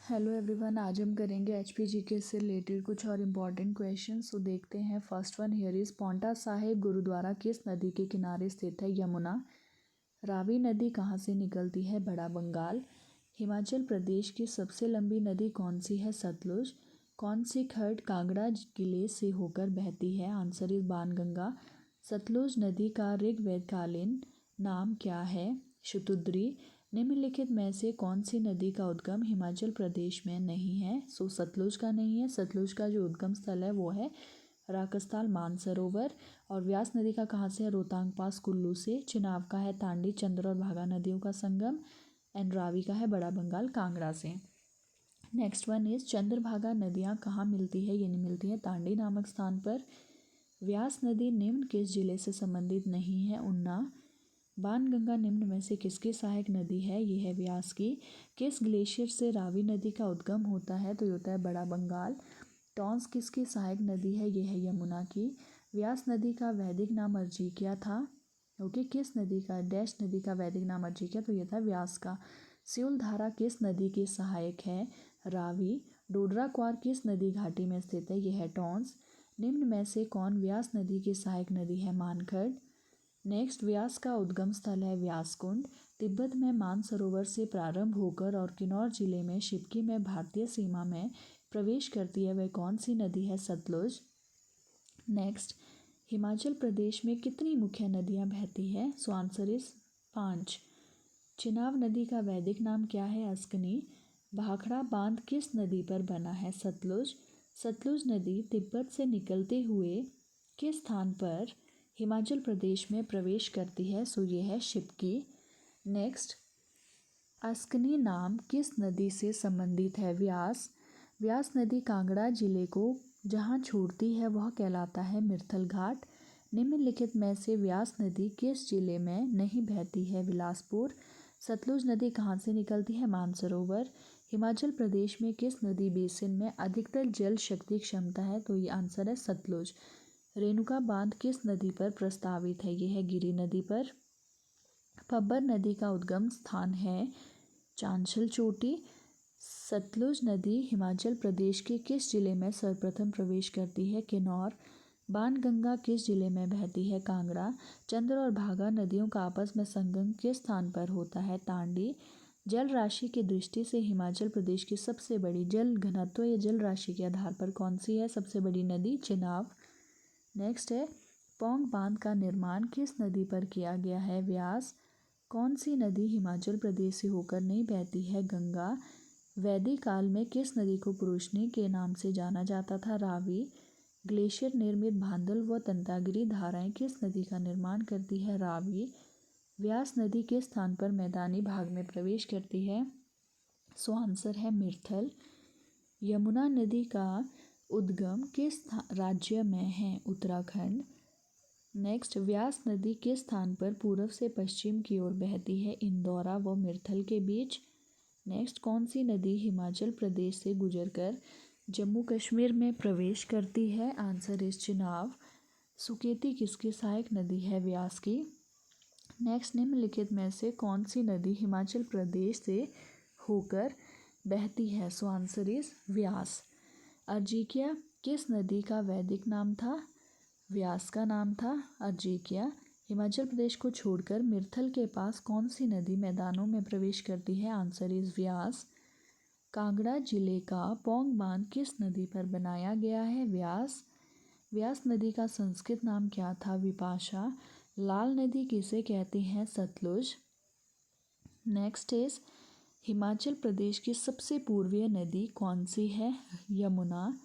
Hello everyone, आज हम करेंगे एचपीजीके से रिलेटेड कुछ और इम्पॉर्टेंट क्वेश्चन। सो देखते हैं। First one here is Paonta Sahib Gurdwara किस नदी के किनारे स्थित है? यमुना। रावी नदी कहाँ से निकलती है? बड़ा बंगाल। हिमाचल प्रदेश की सबसे लंबी नदी कौन सी है? सतलुज। कौन सी खर्ड कांगड़ा जिले से होकर बहती है? Answer is Banganga. सतलुज नदी का ऋग्वेदकालीन नाम क्या है? शतुद्री। निम्नलिखित में से कौन सी नदी का उद्गम हिमाचल प्रदेश में नहीं है? सो सतलुज का नहीं है। सतलुज का जो उद्गम स्थल है वो है राकसताल मानसरोवर। और व्यास नदी का कहाँ से है? रोहतांग पास कुल्लू से। चिनाब का है तांडी चंद्र और भागा नदियों का संगम। एंड रावी का है बड़ा बंगाल कांगड़ा से। नेक्स्ट वन इज चंद्रभागा नदियाँ कहाँ मिलती है? ये नहीं मिलती है तांडी नामक स्थान पर। व्यास नदी निम्न किस जिले से संबंधित नहीं है? उन्ना। बाणगंगा निम्न में से किसकी सहायक नदी है? ये है व्यास की। किस ग्लेशियर से रावी नदी का उद्गम होता है? तो ये होता है बड़ा बंगाल। टॉन्स किसकी सहायक नदी है? ये है यमुना की। व्यास नदी का वैदिक नाम अर्जिकिया था। ओके, किस नदी का? डैश नदी का वैदिक नाम अर्जिकिया, तो ये था व्यास का। सिउल धारा किस नदी की सहायक है? रावी। डोडरा क्वार किस नदी घाटी में स्थित है? यह है टॉन्स। निम्न में से कौन व्यास नदी की सहायक नदी है? मानखड़। नेक्स्ट, व्यास का उद्गम स्थल है व्यासकुंड। तिब्बत में मानसरोवर से प्रारंभ होकर और किन्नौर जिले में शिवकी में भारतीय सीमा में प्रवेश करती है वह कौन सी नदी है? सतलुज। नेक्स्ट, हिमाचल प्रदेश में कितनी मुख्य नदियां बहती है? So answer is 5। चिनाब नदी का वैदिक नाम क्या है? अस्कनी। भाखड़ा बांध किस नदी पर बना है? सतलुज। सतलुज नदी तिब्बत से निकलते हुए किस स्थान पर हिमाचल प्रदेश में प्रवेश करती है? सो ये है शिवकी। नेक्स्ट, अस्कनी नाम किस नदी से संबंधित है? व्यास। व्यास नदी कांगड़ा जिले को जहाँ छोड़ती है वह कहलाता है मिर्थल घाट। निम्नलिखित में से व्यास नदी किस जिले में नहीं बहती है? बिलासपुर। सतलुज नदी कहाँ से निकलती है? मानसरोवर। हिमाचल प्रदेश में किस नदी बेसिन में अधिकतर जल शक्ति क्षमता है? तो ये आंसर है सतलुज। रेणुका बांध किस नदी पर प्रस्तावित है? यह है गिरी नदी पर। पब्बर नदी का उद्गम स्थान है चांशल चोटी। सतलुज नदी हिमाचल प्रदेश के किस जिले में सर्वप्रथम प्रवेश करती है? किन्नौर। बाणगंगा किस जिले में बहती है? कांगड़ा। चंद्र और भागा नदियों का आपस में संगम किस स्थान पर होता है? तांडी। जल राशि की दृष्टि से हिमाचल प्रदेश की सबसे बड़ी जल घनत्व या जल राशि के आधार पर कौन सी है सबसे बड़ी नदी? चिनाब। नेक्स्ट है, पौंग बांध का निर्माण किस नदी पर किया गया है? व्यास। कौन सी नदी हिमाचल प्रदेश से होकर नहीं बहती है? गंगा। वैदिक काल में किस नदी को पुरुषनी के नाम से जाना जाता था? रावी। ग्लेशियर निर्मित भांदल व तंतागिरी धाराएं किस नदी का निर्माण करती है? रावी। व्यास नदी किस स्थान पर मैदानी भाग में प्रवेश करती है? सो आंसर है मिर्थल। यमुना नदी का उद्गम किस राज्य में है? उत्तराखंड। नेक्स्ट, व्यास नदी किस स्थान पर पूर्व से पश्चिम की ओर बहती है? इंदौरा व मिर्थल के बीच। नेक्स्ट, कौन सी नदी हिमाचल प्रदेश से गुजरकर जम्मू कश्मीर में प्रवेश करती है? Answer is Chenab. सुकेती किसकी सहायक नदी है? व्यास की। नेक्स्ट, निम्नलिखित में से कौन सी नदी हिमाचल प्रदेश से होकर बहती है? सो आंसर इज व्यास। अर्जिकिया किस नदी का वैदिक नाम था? व्यास का नाम था अर्जिकिया। हिमाचल प्रदेश को छोड़कर मिर्थल के पास कौन सी नदी मैदानों में प्रवेश करती है? आंसर इज व्यास। कांगड़ा जिले का पौंग बांध किस नदी पर बनाया गया है? व्यास। व्यास नदी का संस्कृत नाम क्या था? विपाशा। लाल नदी किसे कहते हैं? सतलुज। नेक्स्ट इज, हिमाचल प्रदेश की सबसे पूर्वीय नदी कौन सी है? यमुना।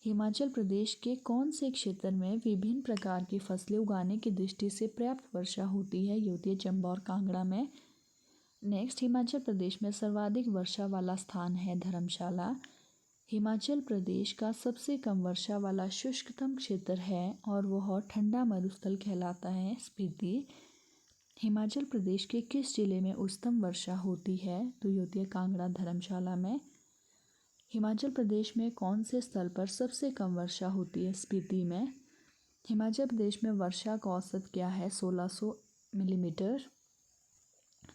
हिमाचल प्रदेश के कौन से क्षेत्र में विभिन्न प्रकार की फसलें उगाने की दृष्टि से पर्याप्त वर्षा होती है? ये होती है चंबा और कांगड़ा में। नेक्स्ट, हिमाचल प्रदेश में सर्वाधिक वर्षा वाला स्थान है धर्मशाला। हिमाचल प्रदेश का सबसे कम वर्षा वाला शुष्कतम क्षेत्र है और वह ठंडा मरुस्थल कहलाता है स्पीति। हिमाचल प्रदेश के किस जिले में उच्चतम वर्षा होती है? तो ये होती है कांगड़ा धर्मशाला में। हिमाचल प्रदेश में कौन से स्थल पर सबसे कम वर्षा होती है? स्पीति में। हिमाचल प्रदेश में वर्षा का औसत क्या है? 1600 मिलीमीटर।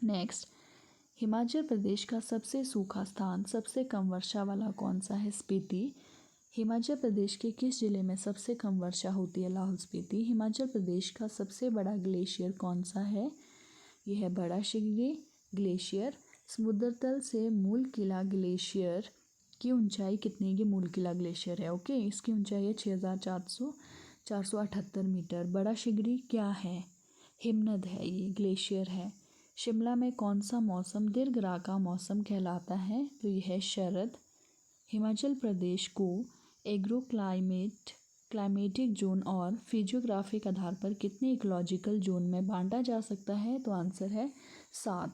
नेक्स्ट, हिमाचल प्रदेश का सबसे सूखा स्थान सबसे कम वर्षा वाला कौन सा है? स्पीति। हिमाचल प्रदेश के किस जिले में सबसे कम वर्षा होती है? लाहौल स्पीति। हिमाचल प्रदेश का सबसे बड़ा ग्लेशियर कौन सा है? यह है बड़ा शिगरी ग्लेशियर। समुद्र तल से मूल किला ग्लेशियर की ऊंचाई कितनी की मूल किला ग्लेशियर है? ओके, इसकी ऊंचाई है 6,478 मीटर। बड़ा शिगरी क्या है? हिमनद है, ये ग्लेशियर है। शिमला में कौन सा मौसम दीर्घ का मौसम कहलाता है? तो यह है शरद। हिमाचल प्रदेश को एग्रो क्लाइमेटिक जोन और फिजियोग्राफिक आधार पर कितने इकोलॉजिकल जोन में बांटा जा सकता है? तो आंसर है 7।